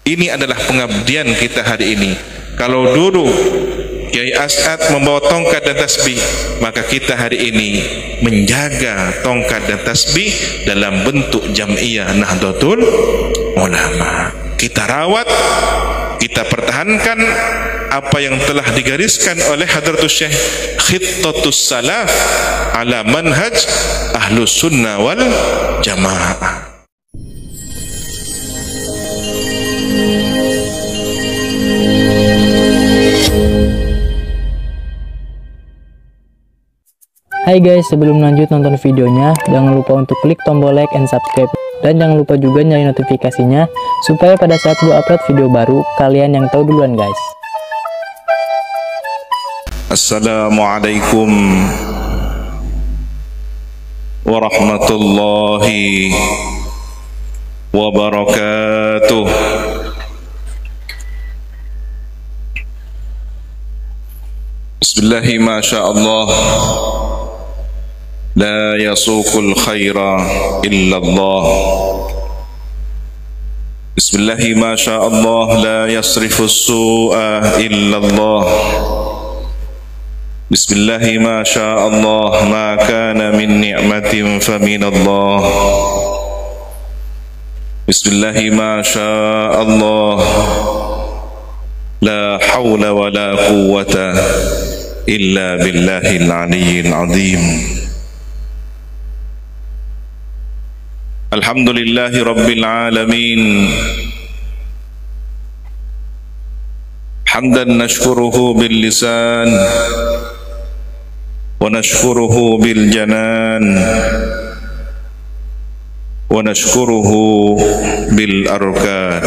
Ini adalah pengabdian kita hari ini. Kalau dulu Kiai As'ad membawa tongkat dan tasbih, maka kita hari ini menjaga tongkat dan tasbih dalam bentuk jam'iyah Nahdlatul Ulama. Kita rawat, kita pertahankan apa yang telah digariskan oleh Hadratus Syekh, Khittatus Salaf ala manhaj Ahlus Sunnah wal Jamaah. Hai guys, sebelum lanjut nonton videonya, jangan lupa untuk klik tombol like and subscribe. Dan jangan lupa juga nyalain notifikasinya, supaya pada saat gue upload video baru, kalian yang tahu duluan guys. Assalamualaikum warahmatullahi wabarakatuh. Bismillahi ma sya Allah, la yasuqul khaira illallah. Bismillahi ma sya Allah, la yasrifus su'a illallah. Bismillahi ma sya Allah, ma kana min ni'matin fa min Allah. Bismillahi ma sya Allah, la hawla wa la quwwata illa billahil aliyyil azim. Alhamdulillahi rabbil alamin, hamdan nashkuruhu bil lisan wa nashkuruhu bil janan wa nashkuruhu bil arkan.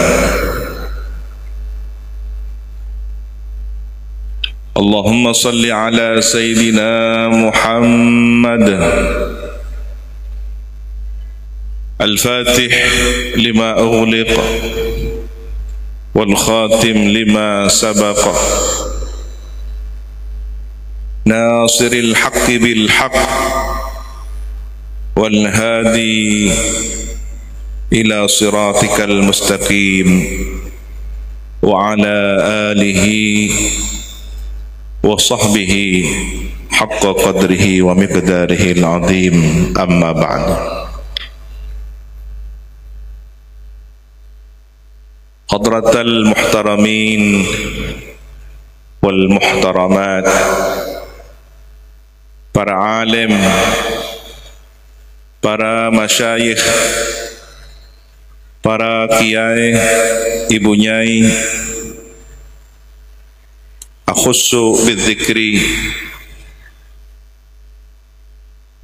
Allahumma salli ala Sayyidina Muhammad Al-Fatih lima ughliq wal khatim lima sabaq, nasiril haqqi bil haqq wal hadi ila siratikal mustaqim wa ala alihi wa sahbihi haqqa qadrihi wa miqdarihi al-azim. Amma ba'du. Hadratal muhtaramin wal muhtaramat, para alim, para masyayikh, para kiai, ibu nyai, akhussu bidzikri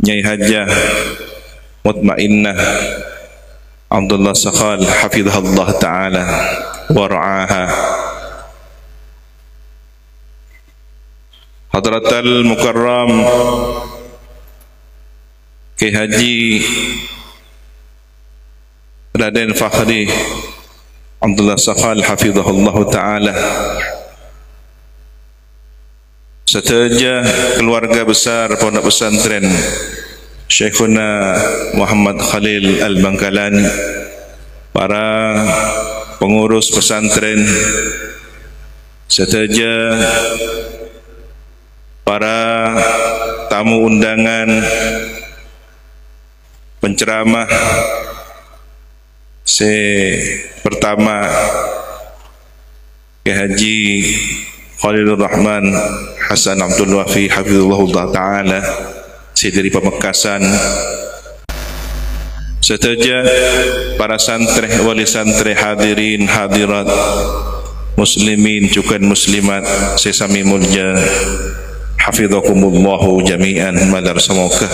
Nyai Hajjah Mutmainnah Abdullah Sakhal hafidhahullah ta'ala wa ra'aha, Hadratal Mukarram Ki Haji Raden Fakhri Abdullah Sakhal hafidhahullah ta'ala, serta keluarga besar Pondok Pesantren Syekhuna Muhammad Khalil Al-Bangkalani, para pengurus pesantren, serta para tamu undangan, penceramah pertama Kiai Haji Khalilur Rahman Hasan Abdul Wafi hafizahullah ta'ala, dari Pamekasan, serta para santri, wali santri, hadirin hadirat, muslimin juga muslimat sesami mulja, hafizakumullahu jami'an madar semoga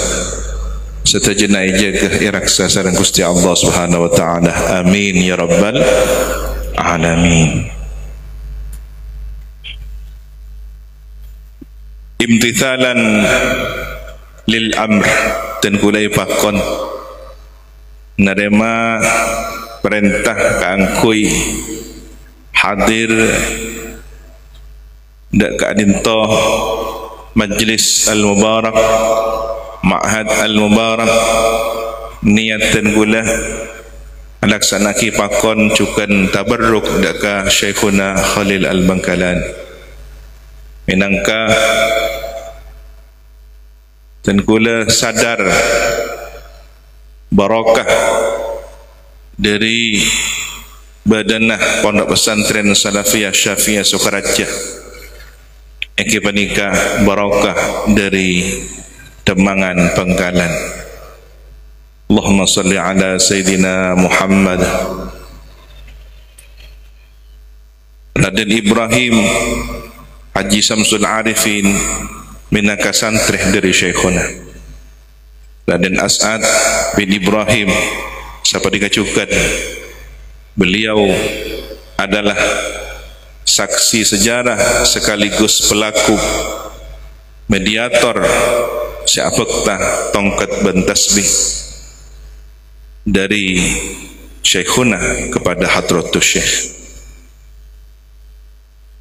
serta jenai jaga iraksa sareng Gusti Allah Subhanahu wa taala. Amin ya rabbal alamin. Imtithalan lil amr, dan kulai pakon narema perintah kaangkui hadir dak kadinto majlis al-mubarak, ma'had al-mubarak, niat dan gula alaksanaki pakon cukan tabarruk daka Syekhuna Khalil Al-Bangkalani minangka dan kula sadar barakah dari badanah Pondok Pesantren Salafiyah Syafi'iyah Sukaraja eki panika barakah dari Demangan Bangkalan. Allahumma salli ala Sayyidina Muhammad. Raden Ibrahim Haji Samsul Arifin minaka santrih dari Syekhuna. Raden As'ad bin Ibrahim siapa dikacukan, beliau adalah saksi sejarah sekaligus pelaku mediator siapakah tongkat bentasbih dari Syekhuna kepada Hadratus Syekh.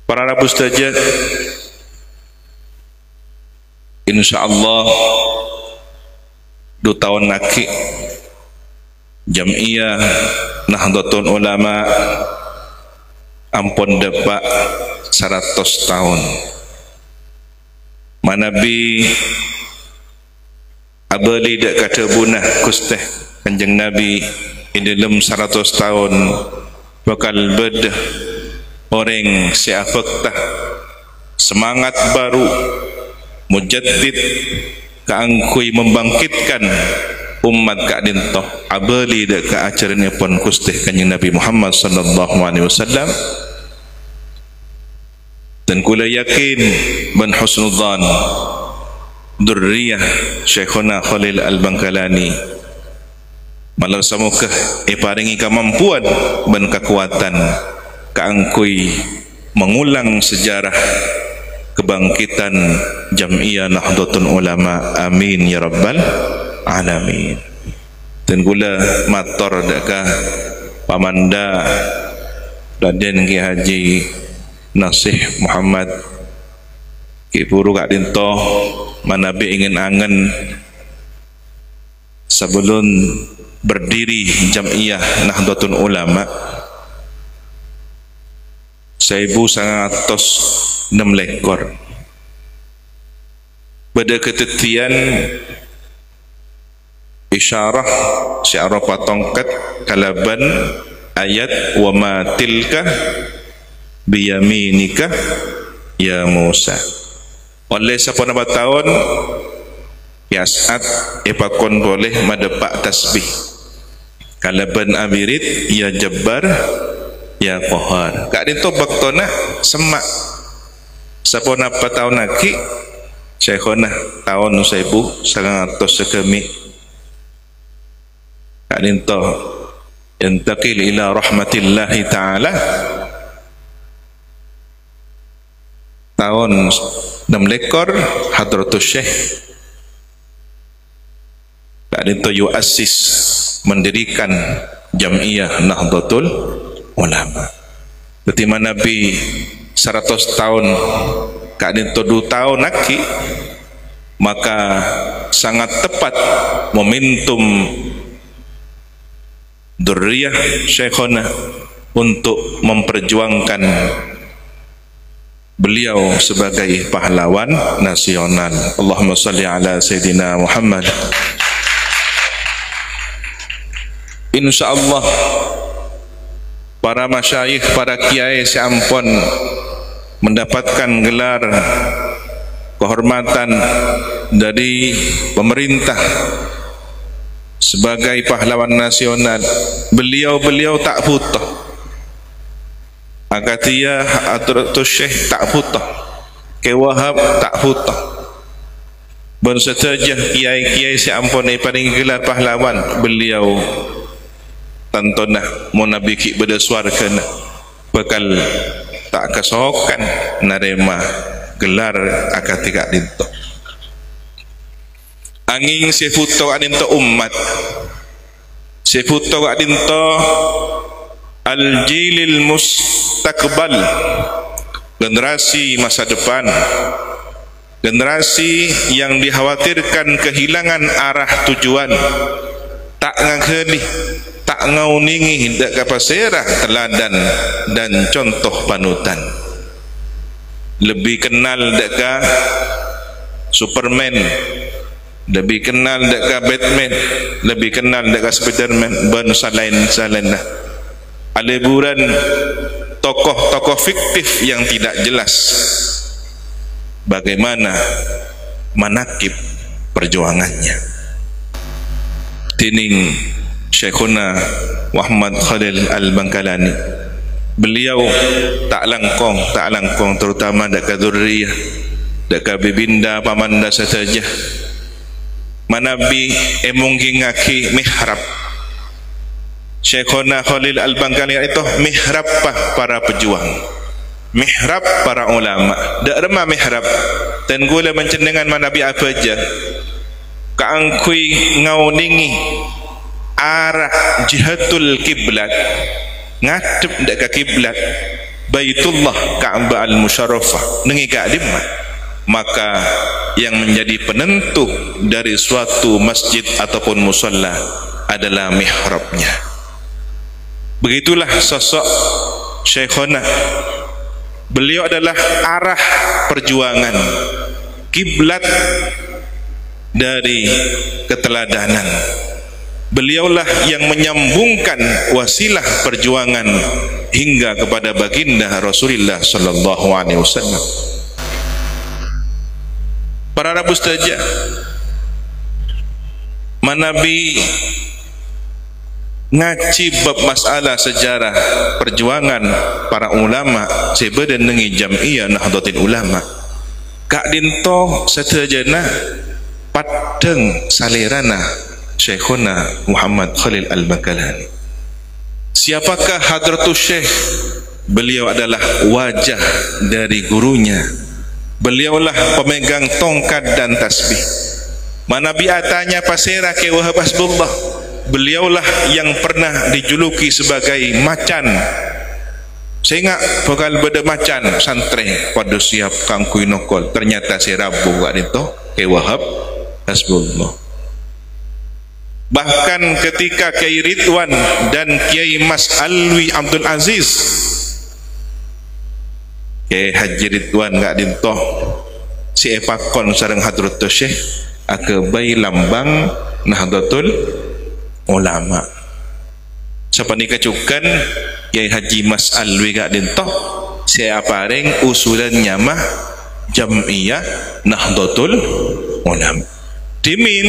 Para Rabu Mustajab, insyaallah 2 tahun lagi Jam'iyah Nahdlatul Ulama ampun depak 100 tahun. Manabi abali dak kata bunah kusteh Kanjeng Nabi in dalam 100 tahun bakal bedah orang siapakah semangat baru mujaddid kaangkui membangkitkan umat kadin toh abali dak ka acaranya pun kusteh Kanjeng Nabi Muhammad sallallahu alaihi wasallam. Dan kula yakin ban husnudzan durriyah Syekhuna Khalil Al-Bangkalani malau samukah paringi kemampuan dan kekuatan kaangkui mengulang sejarah kebangkitan Jam'iyah Nahdlatul Ulama. Amin ya rabbal alamin. Dan kula matur daka pamanda Raden Ki Haji Nasih Muhammad Ki Puru Kak Dinto manabi ingin angen sebelum berdiri Jam'iyah Nahdlatul Ulama 1906 lekor pada ketetian isyarah syiarah patongkat kalaban ayat wa ma tilka biyaminika ya Musa. Oleh siapa nama tahun ya saat epakon boleh madepak tasbih kalaban abirit ya Jabbar ya Qahar. Kak dinto baktona semak siapa nama tahun lagi Syekhona tahun 1900 sekemi. Kak dinto yantaqil ila rahmatillahi ta'ala tahun 6 lekor Hadratus Syekh Kak dinto yu'assis mendirikan Jam'iyah Nahdlatul Ulama. Ketika Nabi 100 tahun Kak dinto 2 tahun lagi maka sangat tepat momentum durriyah Syekhona untuk memperjuangkan beliau sebagai pahlawan nasional. Allahumma salli ala Sayyidina Muhammad. Insyaallah para masyayikh, para kiai seampun mendapatkan gelar kehormatan dari pemerintah sebagai pahlawan nasional. Beliau tak butuh Akatia Hadratus Syekh tak butuh, Ki Wahab tak butuh, bersaja kiai-kiai seampun paling gelar pahlawan. Beliau tantonah mau nabi ki berdaswarkan bakal tak kesokan narema gelar akatika dinto angin sefuto adinto umat sefuto adinto al-jilil mustakbal, generasi masa depan, generasi yang dikhawatirkan kehilangan arah tujuan, tak ngageli, tak ngauningi dak kapasirah teladan dan contoh panutan. Lebih kenal dak ka Superman, lebih kenal dak ka Batman, lebih kenal dak ka Spiderman, ban salain dah. Aleburan tokoh-tokoh fiktif yang tidak jelas bagaimana manakib perjuangannya. Tining Syekhuna Muhammad Khalil Al-Bangkalani, beliau tak langkong terutama dak dzurriyah, dak bibinda pamanda saja manabi emunggi ngaki mihrab. Syekhuna Khalil Al-Bangkalani itu mihrab para pejuang, mihrab para ulama. Dak remah mihrab dan gula mencendengan manabi apa aja kaangkui ngauningi arah jihatul kiblat, ngadep dak ka kiblat Baitullah Ka'bah al-Musyarrafah nengi ka dimah, maka yang menjadi penentu dari suatu masjid ataupun musalla adalah mihrabnya. Begitulah sosok Syekhuna. Beliau adalah arah perjuangan, kiblat dari keteladanan. Beliaulah yang menyambungkan wasilah perjuangan hingga kepada baginda Rasulullah sallallahu alaihi wasallam. Para Rabu saja manabi ngaji bab masalah sejarah perjuangan para ulama sebadan nengi Jam'iyah Nahdlatul Ulama. Kak dinto setajana padeng salirana Syekhuna Muhammad Khalil Al-Bangkalani. Siapakah Hadratus Syekh? Beliau adalah wajah dari gurunya. Beliaulah pemegang tongkat dan tasbih. Mana biatanya pasera ke Wahab Hasbullah. Beliaulah yang pernah dijuluki sebagai macan. Sehingga bakal beda macan santre pada siap kangkui nokol. Ternyata si Rabu gak itu ke Wahab Hasbullah. Bahkan ketika Kiai Ridwan dan Kiai Mas Alwi Abdul Aziz, Kiai Haji Ridwan gak dintoh si epakon sareng Hadratus Syekh akebai lambang Nahdlatul Ulama. Siapa ni kecukan Kiai Haji Mas Alwi gak dintoh saya apareng usulannya mah Jam'iyah Nahdlatul Ulama. Dimin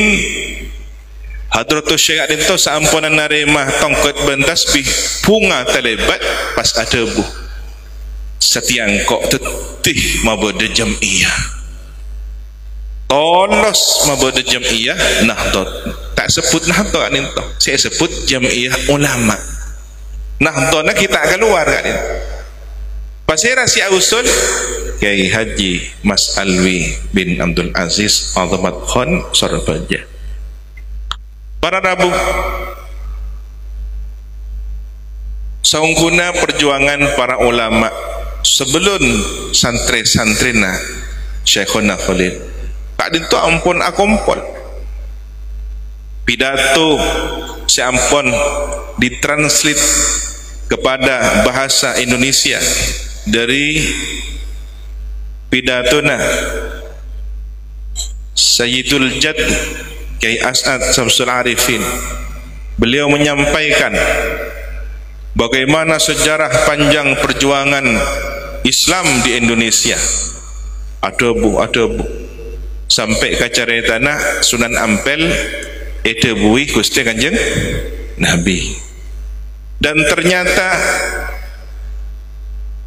Hadratus Syekh dintoh saampunan naremah tongkat bentasbih bunga telebat pas ada buh setiang kok tetih mabada Jam'iyah tolos mabada Jam'iyah Nahdlat. Tak sebut Nahdlat dintoh, saya sebut Jam'iyah Ulama. Nahdlatna kita keluar kan ini. Pasira si usul Kiai Haji Mas Alwi bin Abdul Aziz Al-Zamat Khan Sarabaja. Para Rabu, saungkuna perjuangan para ulama sebelum santri-santrina Syekhuna Khalil tak dinto ampun akompol pidato seampun ditranslate kepada bahasa Indonesia dari pidatona Sayyidul Jad Kiai As'ad Samsul Arifin. Beliau menyampaikan bagaimana sejarah panjang perjuangan Islam di Indonesia. Ada bu sampai kacaretana Sunan Ampel bui Gusti Kanjeng Nabi. Dan ternyata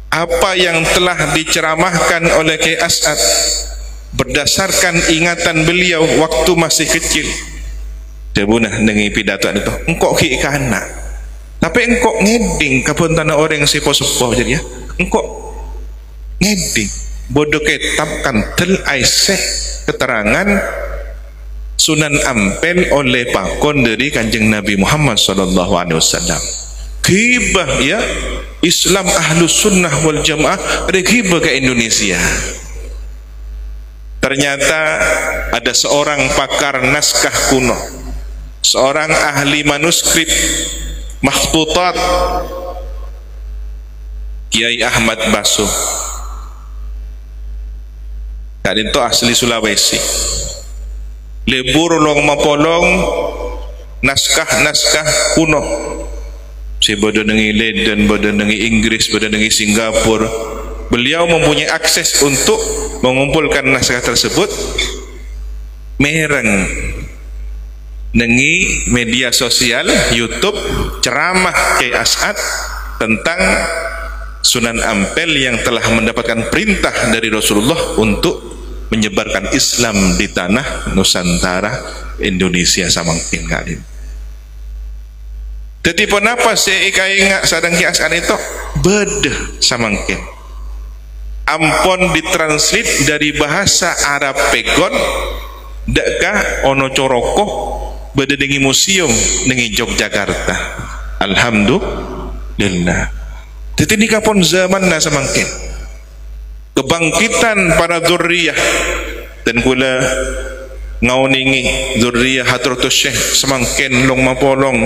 apa yang telah diceramahkan oleh Kiai As'ad berdasarkan ingatan beliau waktu masih kecil. Dia bunah nengi pidato itu engkau ki kana tapi engkau ngeding kapun tanah orang sepo-sepo jadi ya engkau ngeding bodoh kitab kantel aiseh keterangan Sunan Ampel oleh pakon dari Kanjeng Nabi Muhammad SAW. Ghibah ya Islam Ahlus Sunnah wal Jamaah ada ghibah ke Indonesia. Ternyata ada seorang pakar naskah kuno, seorang ahli manuskrip Makhtutat Kiai Ahmad Basuh kak itu asli Sulawesi, lebur long mapolong naskah-naskah kuno si bodo nengi Leiden, bodo nengi Inggris, bodo nengi Singapura. Beliau mempunyai akses untuk mengumpulkan naskah tersebut mereng nengi media sosial YouTube ceramah Kiai As'ad tentang Sunan Ampel yang telah mendapatkan perintah dari Rasulullah untuk menyebarkan Islam di tanah Nusantara Indonesia samangkin kali. Jadi kenapa saya ingat sadang Kiai As'ad itu beda samangkin. Ampon ditranslate dari bahasa Arab pegon dekkah ono coroko beda dengan museum dengan Yogyakarta. Alhamdulillah. Jadi ini kapan zaman na semangkin kebangkitan para dzurriyah dan kula ngauningi dzurriyah Hadratus Syekh semangkin long mapolong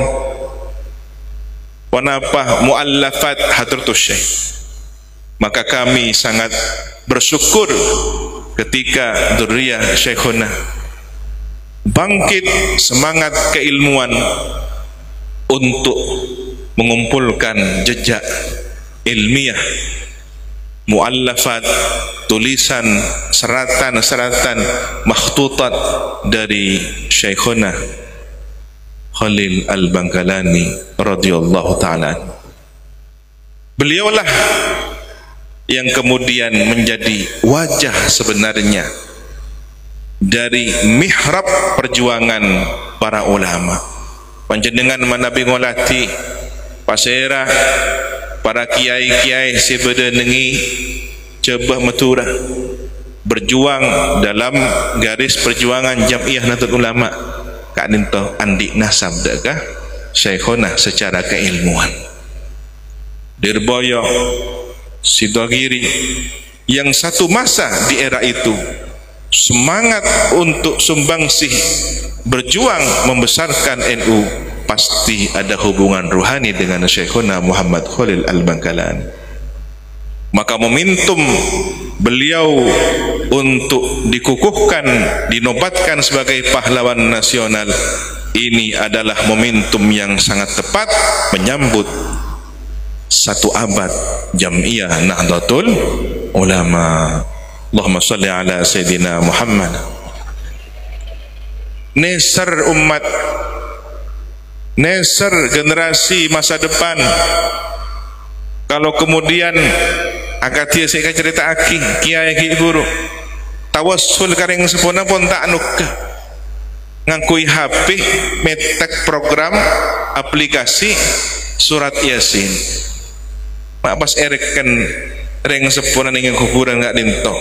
wanapa muallafat Hadratus Syekh. Maka kami sangat bersyukur ketika dzurriyah Syekhuna bangkit semangat keilmuan untuk mengumpulkan jejak ilmiah, muallafat, tulisan, seratan-seratan, makhtutat dari Syekhuna Khalil Al-Bangkalani radhiyallahu ta'ala. Beliaulah yang kemudian menjadi wajah sebenarnya dari mihrab perjuangan para ulama. Panjenengan manabi ngolati pasera para kiai-kiai sebeda nengi Jabah Matura berjuang dalam garis perjuangan Jam'iyah Nahdlatul Ulama kak ninto andi nasab dekah Syekhona secara keilmuan Dirboyo Sidogiri yang satu masa di era itu semangat untuk sumbangsih berjuang membesarkan NU pasti ada hubungan ruhani dengan Syekhuna Muhammad Khalil Al-Bangkalani. Maka momentum beliau untuk dikukuhkan, dinobatkan sebagai pahlawan nasional ini adalah momentum yang sangat tepat menyambut satu abad Jam'iyah Nahdlatul Ulama. Allahumma salli ala Sayyidina Muhammad. Nesar umat, nesar generasi masa depan. Kalau kemudian akatia saya cerita aki kiai ki guru tawassul kareng sepona pun tak nuka ngangkui HP metek program aplikasi surat Yasin. Mak pas ereken reng sepona dengan kuburan nggak dinto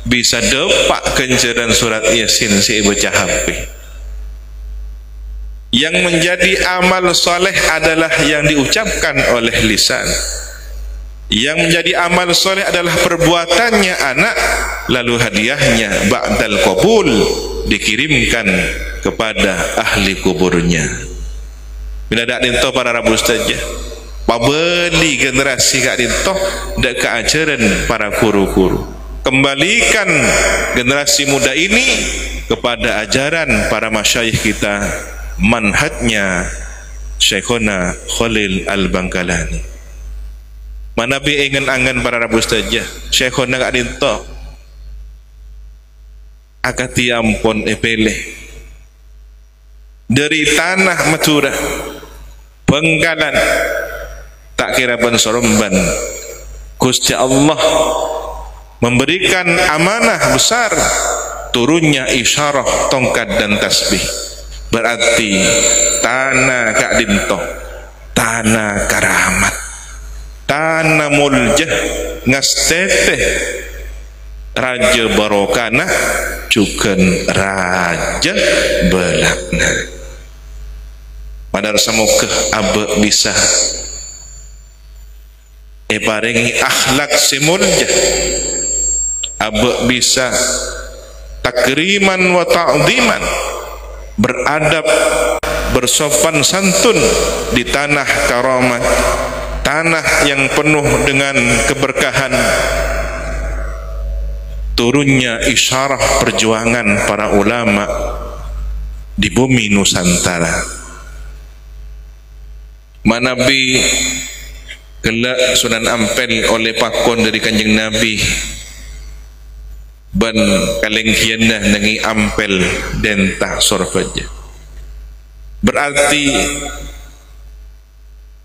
bisa depak kenceran surat Yasin si ibu HP. Yang menjadi amal soleh adalah yang diucapkan oleh lisan. Yang menjadi amal soleh adalah perbuatannya anak, lalu hadiahnya ba'dal qabul dikirimkan kepada ahli kuburnya. Bila dak dinto para rabu saja pabeli generasi kak dinto dak keajaran para guru-guru. Kembalikan generasi muda ini kepada ajaran para masyayikh kita, manhajnya Syekhuna Khalil Al-Bangkalani. Manabi ingin angan para rabu saja Syekhuna kak dinto akati ampun epele dari tanah Matura Bengkalan tak kira ban soromban Gusti Allah memberikan amanah besar turunnya isyarah tongkat dan tasbih. Berarti tanah kak dinto tanah karamat, tanah muljah ngastete raja barokana cuken raja belakna. Padahal semoga abe bisa paringi akhlak semuljah, abe bisa takriman wa ta'ziman, beradab bersopan santun di tanah karamat, tanah yang penuh dengan keberkahan. Turunnya isyarah perjuangan para ulama di bumi Nusantara. Manabi gelak Sunan Ampel oleh pakon dari Kanjeng Nabi ban kalengkianah nengi Ampel dentah sorfaja. Berarti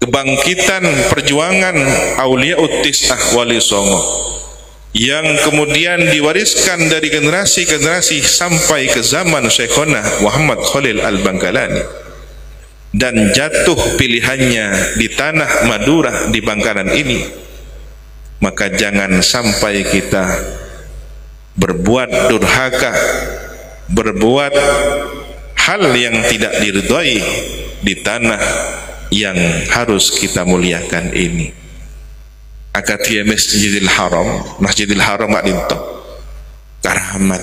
kebangkitan perjuangan Aulia Tis'ah Wali Songo yang kemudian diwariskan dari generasi ke generasi sampai ke zaman Syekhona Muhammad Khalil Al-Bangkalani, dan jatuh pilihannya di tanah Madura di Bangkalan ini, maka jangan sampai kita berbuat durhaka, berbuat hal yang tidak diridhai di tanah yang harus kita muliakan ini. Akatia Masjidil Haram, Masjidil Haram mak dinto karamat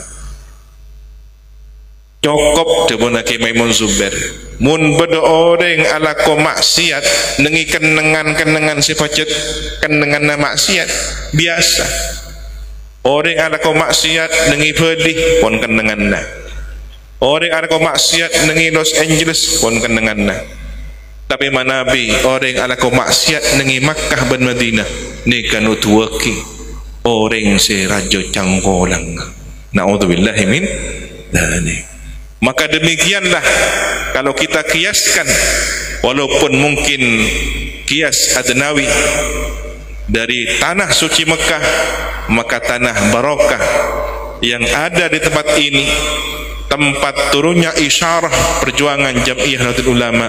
cokop debonake Maimun Zubair mun bedo orang ala ko maksiat nengi kenengan si pacet kenengan maksiat biasa. Orang ala ko maksiat nengi pedih pon kenengan na, orang ala ko maksiat nengi Los Angeles pon kenengan na. Tapi manabi orang ala ko maksiat nengi Makkah dan Madinah ni kanut waki orang si rajo cangkolang. Na'udzubillahi min dzalik. Maka demikianlah kalau kita kiaskan, walaupun mungkin kias adnawi dari tanah suci Mekah, maka tanah barokah yang ada di tempat ini, tempat turunnya isyarah perjuangan Jam'iyah Nahdlatul Ulama,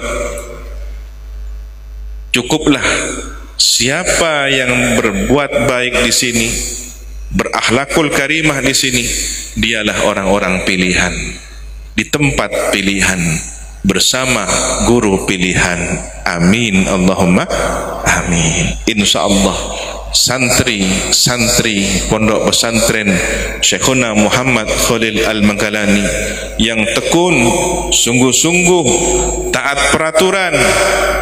cukuplah siapa yang berbuat baik di sini, berakhlakul karimah di sini, dialah orang-orang pilihan, di tempat pilihan, bersama guru pilihan. Amin Allahumma amin. Insyaallah santri-santri pondok pesantren Syekhuna Muhammad Khalil Al-Bangkalani yang tekun, sungguh-sungguh taat peraturan,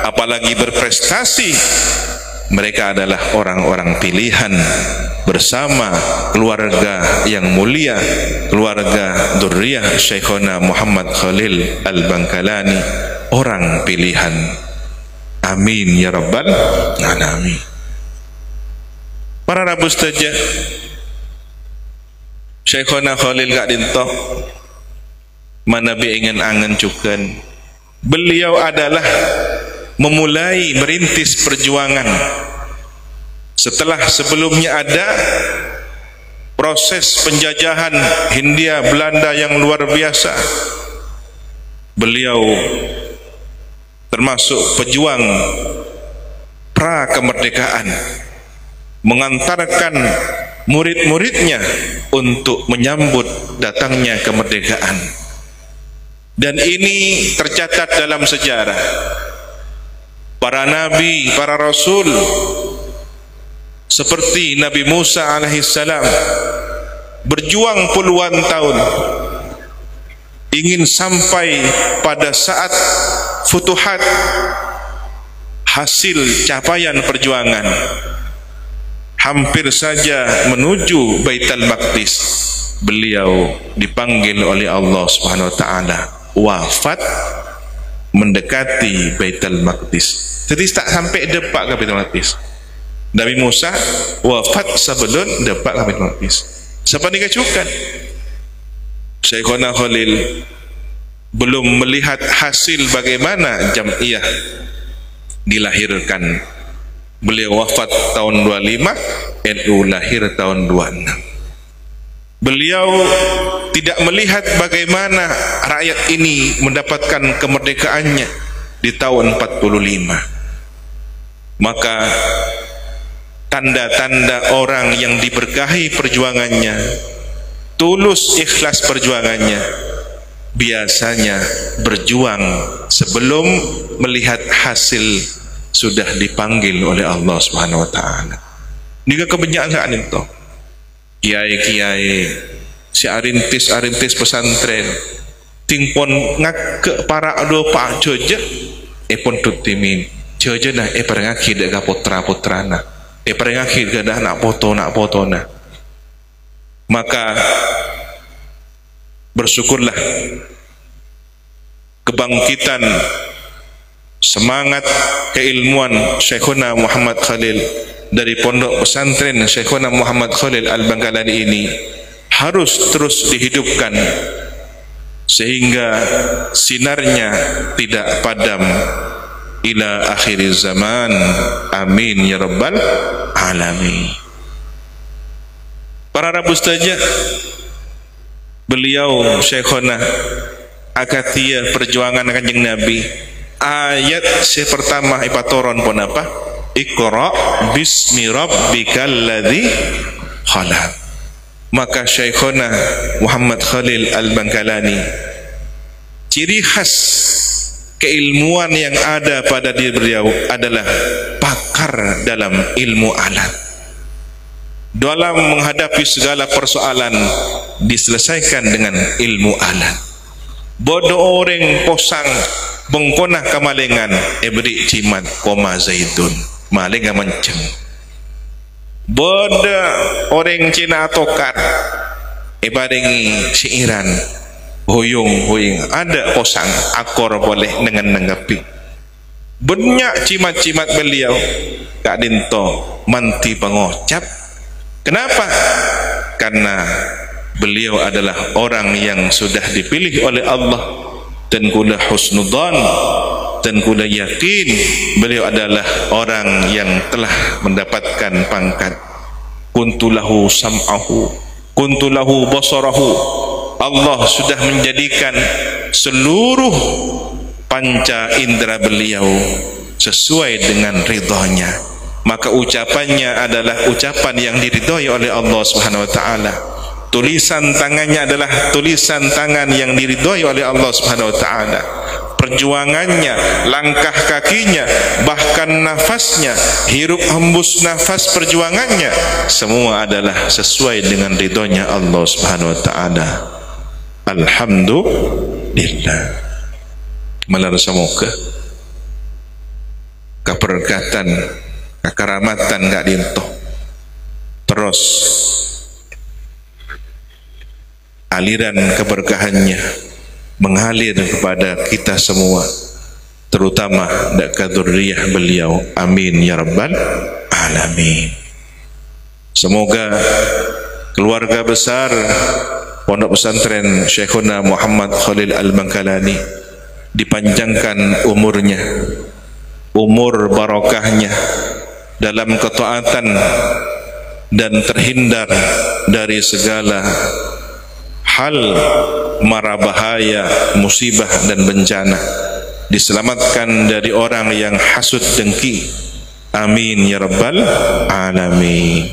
apalagi berprestasi, mereka adalah orang-orang pilihan bersama keluarga yang mulia, keluarga dzurriyyah Syekhuna Muhammad Khalil Al-Bangkalani, orang pilihan. Amin ya rabbal alamin. Para rabu saja Syekhuna Khalil gak dintoh manabi ingin angen cukan. Beliau adalah memulai merintis perjuangan setelah sebelumnya ada proses penjajahan Hindia Belanda yang luar biasa. Beliau termasuk pejuang pra kemerdekaan, mengantarkan murid-muridnya untuk menyambut datangnya kemerdekaan, dan ini tercatat dalam sejarah. Para nabi, para rasul seperti Nabi Musa alaihissalam berjuang puluhan tahun ingin sampai pada saat futuhat, hasil capaian perjuangan, hampir saja menuju Baitul Maqdis. Beliau dipanggil oleh Allah Subhanahu wa taala, wafat mendekati Baitul Maqdis. Jadi tak sampai depak ke Baitul Maqdis. Nabi Musa wafat sebelum depak ke Baitul Maqdis. Siapa dikacukan? Syekhuna Khalil belum melihat hasil bagaimana Jam'iyah dilahirkan. Beliau wafat tahun 25, NU lahir tahun 26. Beliau tidak melihat bagaimana rakyat ini mendapatkan kemerdekaannya di tahun 45. Maka tanda-tanda orang yang diberkahi perjuangannya, tulus ikhlas perjuangannya, biasanya berjuang sebelum melihat hasil sudah dipanggil oleh Allah Subhanahu wa taala. Ini kebanyakan itu kiai-kiai, si arintis pesantren, tingpon ngak para do pak joja pon tutimin joja nah perengaki dek putra putrana perengaki gadah nak foto na. Maka bersyukurlah kebangkitan semangat keilmuan Syekhuna Muhammad Khalil dari pondok pesantren Syekhuna Muhammad Khalil Al-Bangkalani ini harus terus dihidupkan sehingga sinarnya tidak padam ila akhir zaman. Amin ya rabbal alamin. Para rabu saja beliau Syekhuna Akatia perjuangan Kanjeng Nabi ayat pertama ipatoron pun apa? Iqra bismi rabbikal ladzi khalaq. Maka Syekhuna Muhammad Khalil Al-Bangkalani ciri khas keilmuan yang ada pada diri beliau adalah pakar dalam ilmu alat. Dalam menghadapi segala persoalan diselesaikan dengan ilmu alat. Bodoh orang posang bengkonah kamalengan beri cimat koma zaitun maling menceng. Bodoh orang Cina tokat baringi siiran huyung ada posang akor boleh dengan nanggapi. Banyak cimat-cimat beliau kak dinto manti pengocap. Kenapa? Karena beliau adalah orang yang sudah dipilih oleh Allah dan kula husnudzan dan kula yakin beliau adalah orang yang telah mendapatkan pangkat kuntulahu sam'ahu kuntulahu basarahu. Allah sudah menjadikan seluruh panca indera beliau sesuai dengan ridhanya. Maka ucapannya adalah ucapan yang diridhoi oleh Allah Subhanahu wa taala. Tulisan tangannya adalah tulisan tangan yang diridhoi oleh Allah Subhanahu wa taala. Perjuangannya, langkah kakinya, bahkan nafasnya, hirup hembus nafas perjuangannya semua adalah sesuai dengan ridhonya Allah Subhanahu wa taala. Alhamdulillah. Malar semoga keberkatan kekaramatan gak dintoh terus aliran keberkahannya mengalir kepada kita semua, terutama dak dzurriyyah beliau. Amin ya rabbal alamin. Semoga keluarga besar Pondok Pesantren Syekhuna Muhammad Khalil Al-Bangkalani dipanjangkan umurnya, umur barokahnya dalam ketaatan dan terhindar dari segala hal mara bahaya, musibah dan bencana, diselamatkan dari orang yang hasud dengki. Amin ya rabbal alamin.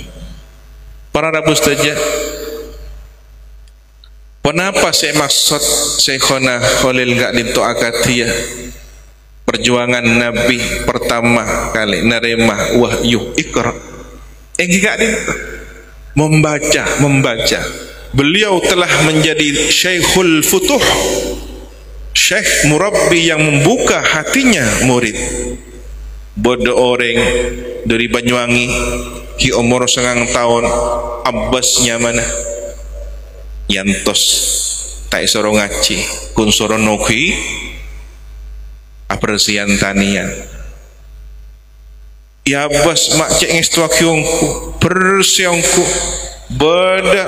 Para rabu saja, kenapa saya maksud Syekhuna Khalil gak ditoakatia perjuangan Nabi pertama kali nerima wahyu Iqra gak dinto membaca. Beliau telah menjadi Syekhul Futuh, Syekh murabbi yang membuka hatinya murid. Bodoh orang dari Banyuwangi ki umur 9 tahun Abbasnya mana yantos tak soro ngaji kun soro noki apresian tanian ya Abbas mak cek ngestuakiongku persiongku beda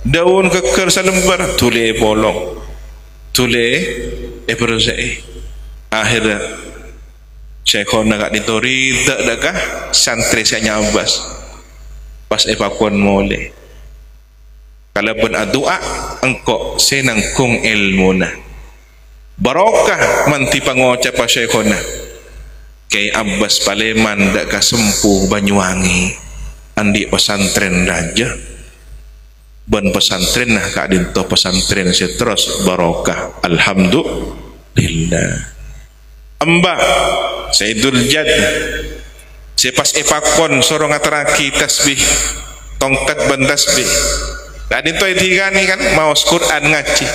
daun keker salembar tule bolong tule persiai akhirnya Syekhona gak ditori tak dakah santri saya Abbas pas evakuan mole kalau pun doa engkau senangkung ilmuna barokah manti pangocap Syekhona Kiai Abbas Paleman dak kasempuh Banyuwangi andi pesantren raja ban pesantren nah kak dinto pesantren setros barokah. Alhamdulillah. Mbak Sayyidul Jad sepas epakon sorong ataraki tasbih tongkat ban tasbih tadi itu digani kan mau Quran ngaji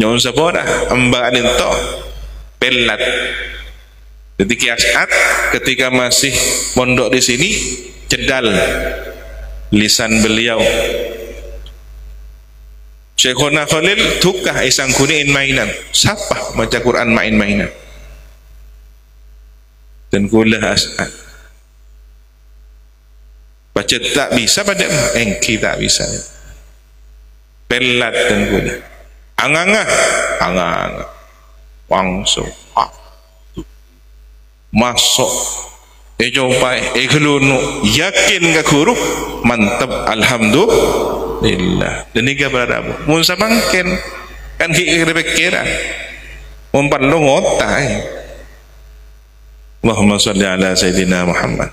nyon sabora amba aninto pelat. Jadi Kiai As'ad ketika masih mondok di sini cedal lisan beliau. Syekhona Khalil tukah isang kunin mainan. Siapa baca Quran main-mainan? Dan kulah As'ad. Baca tak bisa pada engki tak bisa. Pelat dan kulah. Anganga, anganga. Wangso. Masuk. Jumpai. Kelunu. Yakin ke guru? Mantap. Alhamdulillah. Dan ini berada apa? Mun samangken kan kira-kira. Mun perlu ngotak. Allahumma sholli ala Sayyidina Muhammad.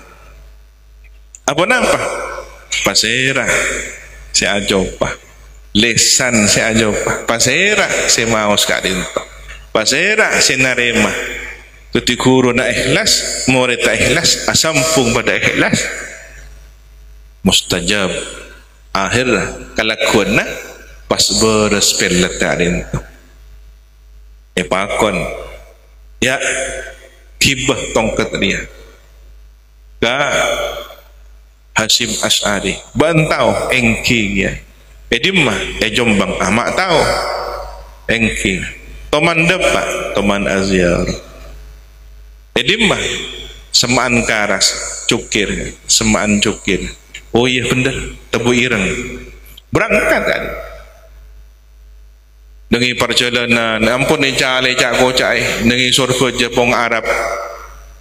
Apa nampak? Pasera si ajopa, lesan si ajopa, pasera si maos kadinto, pasera si narema. Tuti guru na ikhlas, murid tak ikhlas, asampung pada ikhlas. Mustajab. Akhir kalakuan na pas beres pelet kadinto. Pakon. Ya kibah tongkat dia. Ka Hasyim Asy'ari bantau engki ya. Edimah Jombang amak tahu engki. Toman depa toman azyar. Edimah semaan karas cukir semaan cukir. Oh iya bener tebu ireng. Berangkat kan. Dengan perjalanan ampun ni cale cak kocai dengan surga Jepang Arab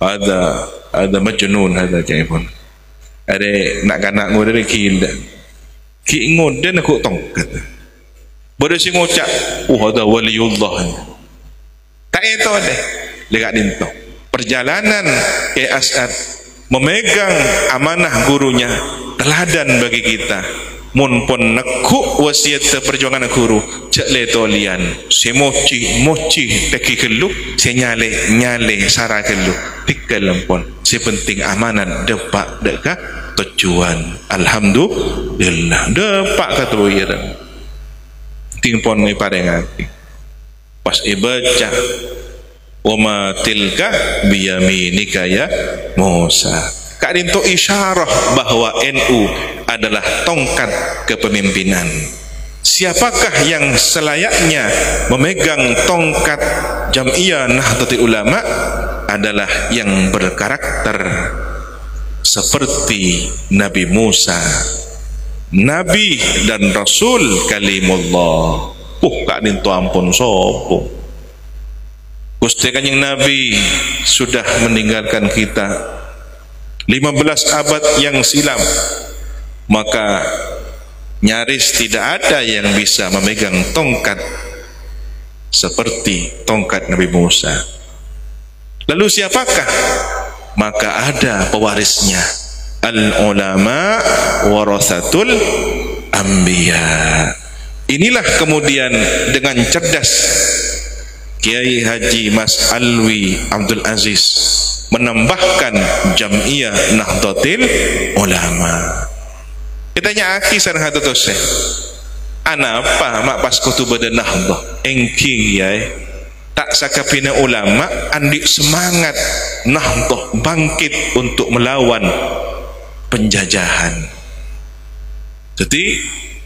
ada majnun ada pun ada nak kanak ngode kil ki ngode nak tongkat boleh si ngocak ada waliullah tak itu deh dekat dinto perjalanan Kiai As'ad memegang amanah gurunya teladan bagi kita. Mun pun nekuk wasiat perjuangan guru cek le tolian se moci peki kelu se nyale sara kelu tikel pun se penting amanat depak deka tujuan alhamdulillah depak katuiran ting pon mai parengati pas ibaca wama tilka biyaminika ya Musa kadinto isyarah bahwa NU adalah tongkat kepemimpinan. Siapakah yang selayaknya memegang tongkat Jam'iyah Nahdlatul Ulama adalah yang berkarakter seperti Nabi Musa, Nabi dan Rasul Kalimullah. Kadinto ampun sopo. Gusti Kanjeng Nabi sudah meninggalkan kita 15 abad yang silam, maka nyaris tidak ada yang bisa memegang tongkat seperti tongkat Nabi Musa. Lalu siapakah? Maka ada pewarisnya, al-ulama warathatul anbiya. Inilah kemudian dengan cerdas Kiai Haji Mas Alwi Abdul Aziz menambahkan Jam'iyah Nahdlatul Ulama. Ditanya aki sareng hatotos anapa mak pas kutubah dan nahdah engking ya tak sakapina ulama andi semangat nahdah bangkit untuk melawan penjajahan. Jadi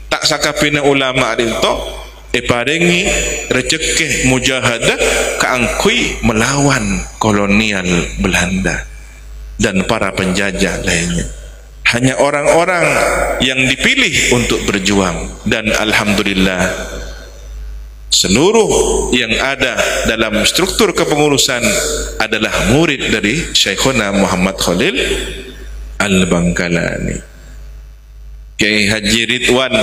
tak sakapina ulama itu paringi rezeki mujahadah keangkui melawan kolonial Belanda dan para penjajah lainnya. Hanya orang-orang yang dipilih untuk berjuang, dan alhamdulillah seluruh yang ada dalam struktur kepengurusan adalah murid dari Syekhuna Muhammad Khalil Al-Bangkalani. Kiai Haji Ridwan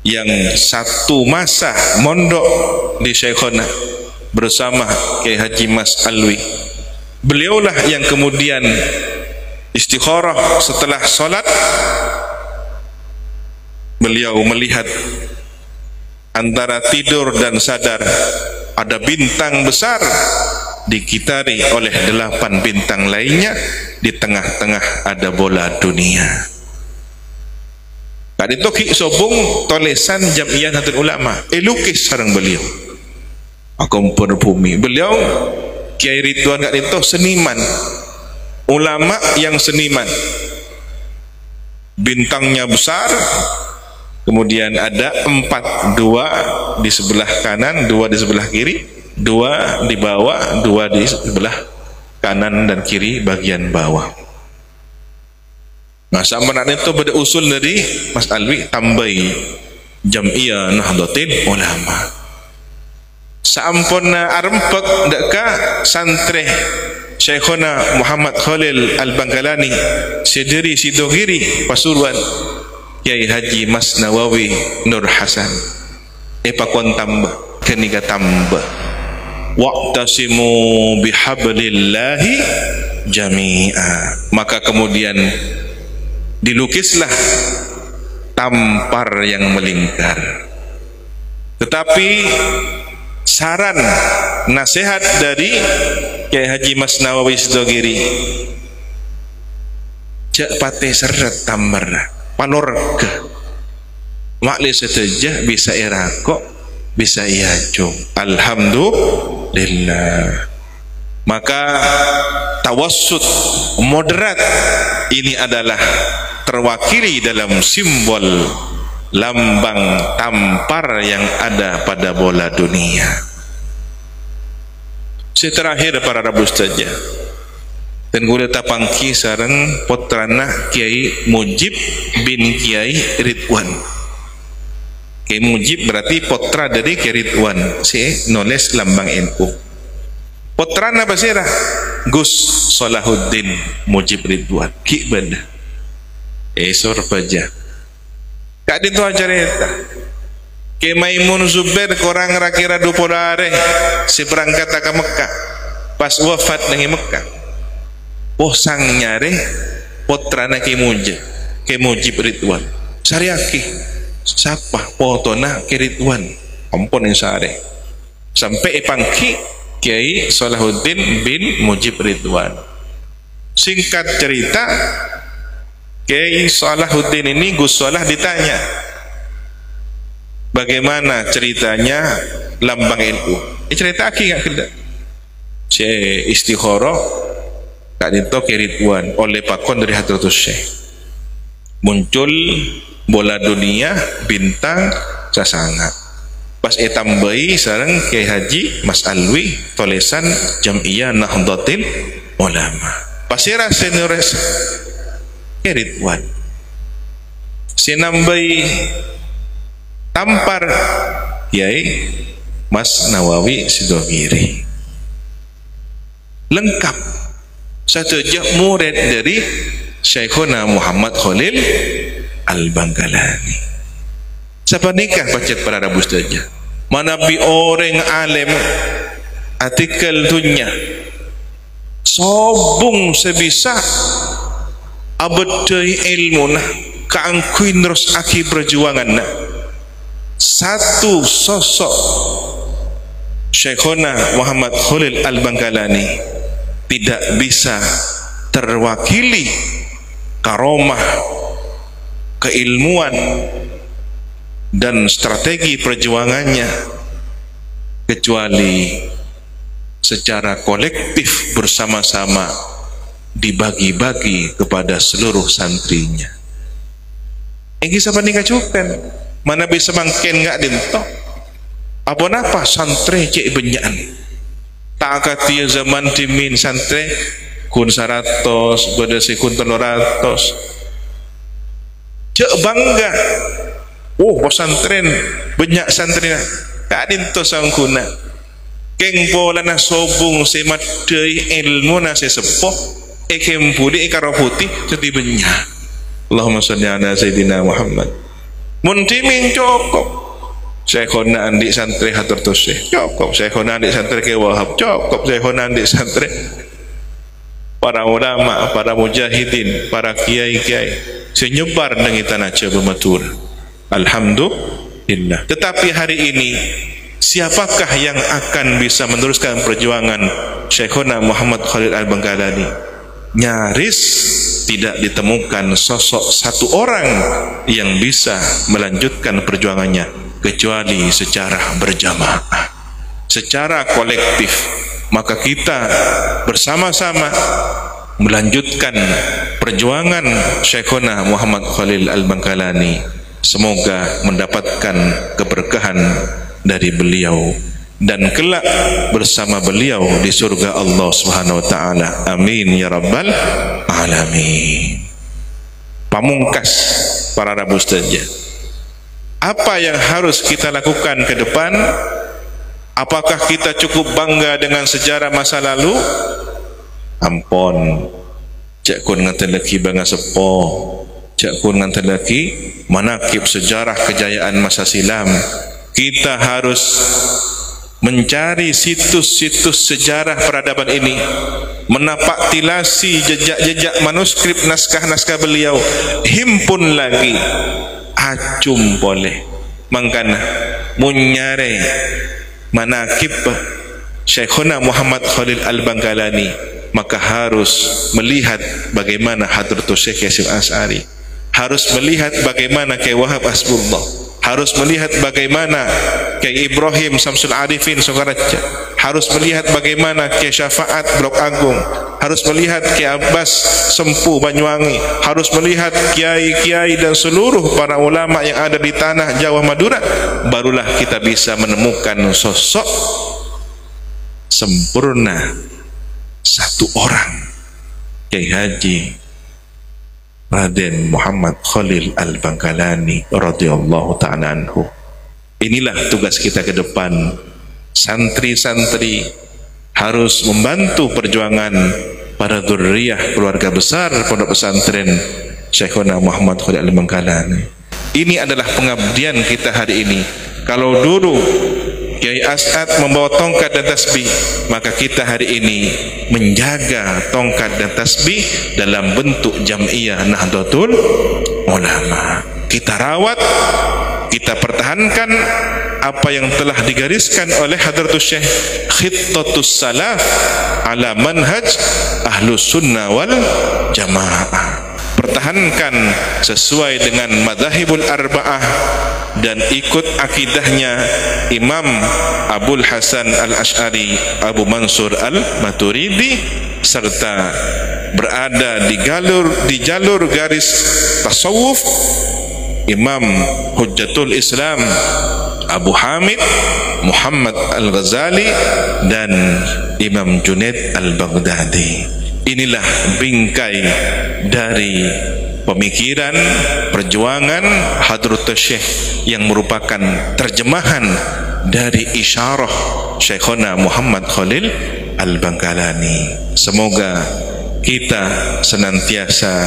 yang satu masa mondok di Syekhona bersama Kiai Haji Mas Alwi, beliaulah yang kemudian istikharah setelah solat. Beliau melihat antara tidur dan sadar ada bintang besar dikitari oleh 8 bintang lainnya, di tengah-tengah ada bola dunia. Kak itu ki sobung tulisan Jam'iyah Nahdlatul Ulama, lukis sareng beliau. Ampun bumi. Beliau Kiai Ridwan kak itu seniman, ulama yang seniman. Bintangnya besar. Kemudian ada 4, 2 di sebelah kanan, 2 di sebelah kiri, 2 di bawah, 2 di sebelah kanan dan kiri bagian bawah. Nah, sama itu pada usul dari Mas Alwi tambahi Jam'iyah Nahdlatul Ulama. Sampun arempek ndeka santri Syekhuna Muhammad Khalil Al-Bangkalani Sidiri Sidogiri Pasuruan Kiai Haji Mas Nawawi Nur Hasan pakon tambah keniga tambah wa'tasimu bihablillahi jami'a. Maka kemudian dilukislah tampar yang melingkar. Tetapi saran nasihat dari Kiai Haji Mas Nawawi Sidogiri, cek pate seret tambar panorga makli seteja bisa irakok bisa iajung. Alhamdulillah. Maka tawassut moderat ini adalah terwakili dalam simbol lambang tampar yang ada pada bola dunia. Terakhir para Rabu saja dan gue tapangki sareng putrana Kiai Mujib bin Kiai Ridwan. Kiai Mujib berarti putra dari Kiai Ridwan, si nulis lambang NU. Putrana basirah Gus Salahuddin Mujib Ridwan ki benda esor baja kak itu ajareta ke Maimun Zubair korang rakira 20 hari si berangkat ke Mekah pas wafat nengi Mekah posang nyare putrana Ki Mujib Ridwan sariaki siapa potona Ki Ridwan ampun yang sare sampai pangki Kiai Salahuddin bin Mujib Ridwan. Singkat cerita, Kiai Salahuddin ini Gus Salah ditanya, bagaimana ceritanya lambang NU? Cerita aki nggak kita? Saya istikharah kak itu Kiai Ridwan oleh pakon dari Hadratus Syekh. Muncul bola dunia bintang sasanga. Pas tambahi sareng Kiai Haji Mas Alwi tulisan Jam'iyah Nahdlatul Ulama. Pasira seniores Kiai Ridwan. Sinambahi tampar Kiai Mas Nawawi Sidogiri. Lengkap. Satu murid dari Syekhuna Muhammad Khalil Al-Bangkalani. Siapa nikah pacet para Rabu saja. Mana bi orang alim artikel dunia sobung sebisa abadai ilmu nah keangkuin terus aki perjuangan nah satu sosok Syekhuna Muhammad Khalil Al-Bangkalani tidak bisa terwakili karomah keilmuan dan strategi perjuangannya kecuali secara kolektif bersama-sama dibagi-bagi kepada seluruh santrinya. Ini siapa nih kacukan? Mana bisa mangken nggak dinto? Apa santri cek benyan? Tak katia zaman dimin santri kun 100 badasi kun 300. Cek bangga. Pesantren banyak santri kadin to sangkuna keng pola na sobung semat dei ilmu na sesepuh ekem budi ikaro putih jadi banyak. Allahumma sholli ala sayyidina Muhammad. Muntimin cukup Syekhona andi santri Hadratus Syekh cukup, Syekhona andi santri Kiai Wahab cukup, Syekhona andi santri para ulama, para mujahidin, para kiai-kiai senyebar dengan tanah Jawa Madura. Alhamdulillah. Tetapi hari ini siapakah yang akan bisa meneruskan perjuangan Syekhuna Muhammad Khalil Al-Bangkalani? nyaris tidak ditemukan sosok satu orang yang bisa melanjutkan perjuangannya kecuali secara berjamaah, secara kolektif. Maka kita bersama-sama melanjutkan perjuangan Syekhuna Muhammad Khalil Al-Bangkalani. Semoga mendapatkan keberkahan dari beliau dan kelak bersama beliau di surga Allah Subhanahu wa taala. Amin ya rabbal alamin. Pamungkas para Rabu saja. Apa yang harus kita lakukan ke depan? Apakah kita cukup bangga dengan sejarah masa lalu? Ampun, cak kun ngatan laki bangga sepo, cak kun ngatan laki manakib sejarah kejayaan masa silam. Kita harus mencari situs-situs sejarah peradaban ini, menapaktilasi jejak-jejak manuskrip naskah-naskah beliau, himpun lagi, acum boleh mangkana munyare manakib Syekhuna Muhammad Khalil Al-Bangkalani, maka harus melihat bagaimana Hadratus Syekh Hasyim Asy'ari, harus melihat bagaimana Kyai Wahab Hasbullah, harus melihat bagaimana Kyai Ibrahim Samsul Arifin Sokaraja, harus melihat bagaimana Kyai Syafaat Blok Agung, harus melihat Kyai Abbas Sempu Banyuwangi, harus melihat kiai-kiai dan seluruh para ulama yang ada di tanah Jawa Madura. Barulah kita bisa menemukan sosok sempurna satu orang, Kyai Haji Raden Muhammad Khalil Al-Bangkalani radhiyallahu ta'ala anhu. Inilah tugas kita ke depan. Santri-santri harus membantu perjuangan para dzurriyyah keluarga besar pondok pesantren Syekhuna Muhammad Khalil Al-Bangkalani. Ini adalah pengabdian kita hari ini. Kalau dulu Kyai As'ad membawa tongkat dan tasbih, maka kita hari ini menjaga tongkat dan tasbih dalam bentuk Jam'iyah Nahdlatul Ulama. Kita rawat, kita pertahankan apa yang telah digariskan oleh Hadratus Syekh, Khittatus Salaf ala manhaj Ahlus Sunnah wal Jamaah. Pertahankan sesuai dengan Madzhabul Arba'ah dan ikut akidahnya Imam Abul Hasan Al-Asy'ari, Abu Mansur Al-Maturidi, serta berada di jalur garis tasawuf Imam Hujjatul Islam Abu Hamid Muhammad Al-Ghazali dan Imam Junaid Al-Baghdadi. Inilah bingkai dari pemikiran perjuangan Hadratus Syekh yang merupakan terjemahan dari isyarah Syekhuna Muhammad Khalil Al-Bangkalani. Semoga kita senantiasa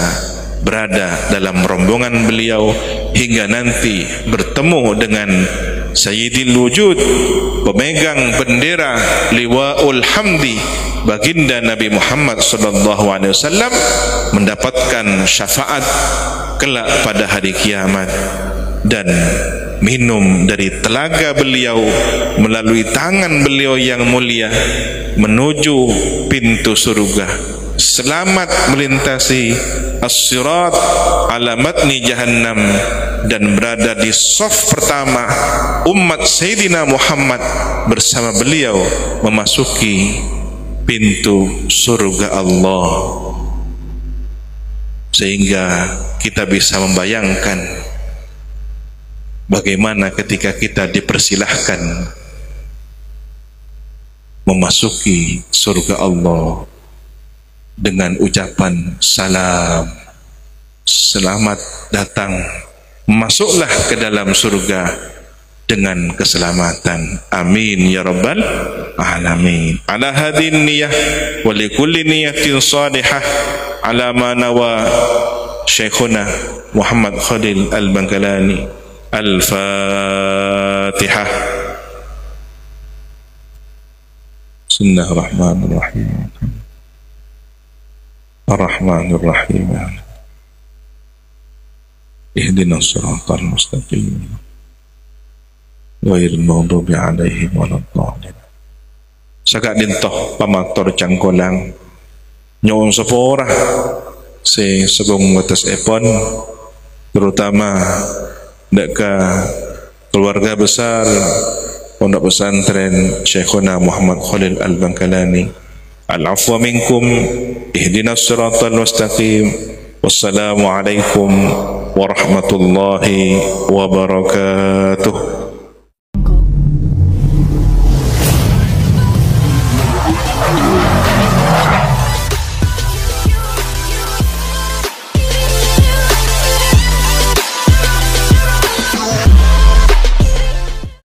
berada dalam rombongan beliau hingga nanti bertemu dengan Sayyidil Wujud, pemegang bendera Liwaul Hamdi, baginda Nabi Muhammad SAW, mendapatkan syafaat kelak pada hari kiamat dan minum dari telaga beliau melalui tangan beliau yang mulia menuju pintu surga. Selamat melintasi as-sirat ala matni jahannam dan berada di saf pertama umat Sayyidina Muhammad bersama beliau memasuki pintu surga Allah. Sehingga kita bisa membayangkan bagaimana ketika kita dipersilahkan memasuki surga Allah dengan ucapan salam, selamat datang, masuklah ke dalam surga dengan keselamatan. Amin ya rabbal alamin. Ala hadin niyah wa likulli niyatin salihah ala ma nawa Syekhuna Muhammad Khalil Al-Bangkalani. Al-Fatihah. Bismillahirrahmanirrahim. Ar-Rahmanir-Rahim. Ihdinas siratal mustaqim. Ghairil maghdubi 'alaihim waladdallin. Sagak dintoh pamatur cangkolang Nyuwun sepurah sing sebung batas epon, terutama deka keluarga besar Pondok Pesantren Syekhuna Muhammad Khalil Al-Bangkalani. Al-afwa minkum, ihdinas siratal mustaqim. Wassalamualaikum warahmatullahi wabarakatuh.